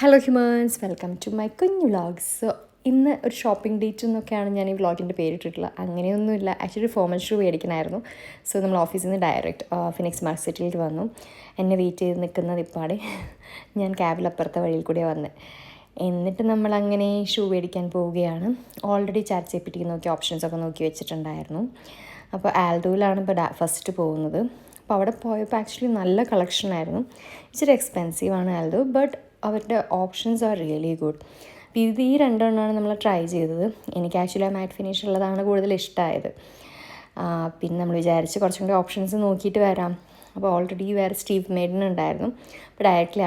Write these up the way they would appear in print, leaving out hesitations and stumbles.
Hello humans, welcome to my കുഞ്ഞു vlogs. So ഇന്ന് ഒരു ഷോപ്പിംഗ് ഡേറ്റ് എന്നൊക്കെയാണ് ഞാൻ ഈ വ്ളോഗിൻ്റെ പേരിട്ടിട്ടുള്ളത്. അങ്ങനെയൊന്നുമില്ല, ആക്ച്വലി ഒരു ഫോമൽ ഷൂ മേടിക്കണമായിരുന്നു. സോ നമ്മൾ ഓഫീസിൽ നിന്ന് ഡയറക്റ്റ് ഫിനിക്സ് സ്മാർട്ട് സിറ്റിയിൽ വന്നു. എന്നെ വെയിറ്റ് ചെയ്ത് നിൽക്കുന്നത് ഇപ്പാടെ ഞാൻ ക്യാബിലപ്പുറത്തെ വഴിയിൽ കൂടെ വന്ന്. എന്നിട്ട് നമ്മളങ്ങനെ ഷൂ മേടിക്കാൻ പോവുകയാണ്. ഓൾറെഡി ചാറ്റ് GPT നോക്കി ഓപ്ഷൻസൊക്കെ നോക്കി വെച്ചിട്ടുണ്ടായിരുന്നു. അപ്പോൾ ആൽഡോയിലാണ് ഇപ്പോൾ ഫസ്റ്റ് പോകുന്നത്. അപ്പോൾ അവിടെ പോയപ്പോൾ ആക്ച്വലി നല്ല കളക്ഷനായിരുന്നു. ഇച്ചിരി എക്സ്പെൻസീവാണ് ആൽഡോ, ബട്ട് അവരുടെ ഓപ്ഷൻസ് ആർ റിയലി ഗുഡ്. ഇത് ഈ രണ്ടെണ്ണമാണ് നമ്മൾ ട്രൈ ചെയ്തത്. എനിക്ക് ആക്ച്വലി ആ മാറ്റ് ഫിനിഷ് ഉള്ളതാണ് കൂടുതൽ ഇഷ്ടമായത്. പിന്നെ നമ്മൾ വിചാരിച്ച് കുറച്ചും കൂടി ഓപ്ഷൻസ് നോക്കിയിട്ട് വരാം. അപ്പോൾ ഓൾറെഡി വേറെ സ്റ്റീവ് മെയ്ഡൻ ഉണ്ടായിരുന്നു. അപ്പോൾ ഡയറക്റ്റ്ലി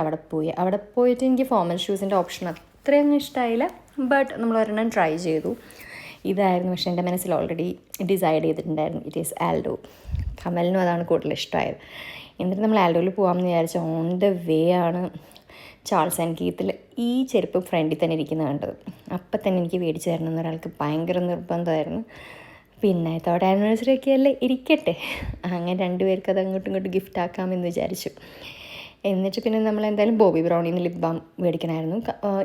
അവിടെ പോയിട്ട് എനിക്ക് ഫോമൽ ഷൂസിൻ്റെ ഓപ്ഷൻ അത്രയൊന്നും ഇഷ്ടമായില്ല. ബട്ട് നമ്മൾ ഒരെണ്ണം ട്രൈ ചെയ്തു. ഇതായിരുന്നു, പക്ഷേ എൻ്റെ മനസ്സിൽ ഓൾറെഡി ഡിസൈഡ് ചെയ്തിട്ടുണ്ടായിരുന്നു. It is Aldo. കമലിനും അതാണ് കൂടുതൽ ഇഷ്ടമായത്. എന്നിട്ട് നമ്മൾ ആൽഡോയിൽ പോകാമെന്ന് വിചാരിച്ച ഓൺ ദ വേ ആണ് ചാൾസ് ആൻഡ് കീത്തിൽ ഈ ചെരുപ്പ് ഫ്രണ്ടിൽ തന്നെ ഇരിക്കുന്നത് കണ്ടത്. അപ്പം തന്നെ എനിക്ക് മേടിച്ച് തരണം എന്നൊരാൾക്ക് ഭയങ്കര നിർബന്ധമായിരുന്നു. പിന്നെ തേർഡ് ആനിവേഴ്സറി ഒക്കെ അല്ലേ, ഇരിക്കട്ടെ, അങ്ങനെ രണ്ടുപേർക്ക് അത് അങ്ങോട്ടും ഇങ്ങോട്ടും ഗിഫ്റ്റ് ആക്കാമെന്ന് വിചാരിച്ചു. എന്നിട്ട് പിന്നെ നമ്മൾ എന്തായാലും ബോബി ബ്രൗണിൽ നിന്ന് ലിപ് ബാം മേടിക്കണമായിരുന്നു.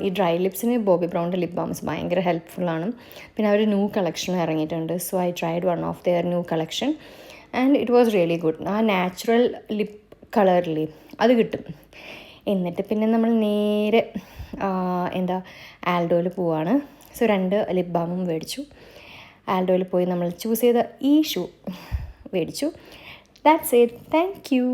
ഈ ഡ്രൈ ലിപ്സിന് ബോബി ബ്രൗണിൻ്റെ ലിപ് ബാംസ് ഭയങ്കര ഹെൽപ്ഫുള്ളാണ്. പിന്നെ അവർ ന്യൂ കളക്ഷൻ ഇറങ്ങിയിട്ടുണ്ട്. So I tried one of their new collection and it was really good. ആ നാച്ചുറൽ ലിപ് കളറില്ലേ, അത് കിട്ടും. എന്നിട്ട് പിന്നെ നമ്മൾ നേരെ ആൽഡോയിൽ പോവാണ്. സോ 2 ലിപ് ബാമും മേടിച്ചു. ആൽഡോയിൽ പോയി നമ്മൾ ചൂസ് ചെയ്ത ഈ ഷൂ മേടിച്ചു. That's it. Thank you.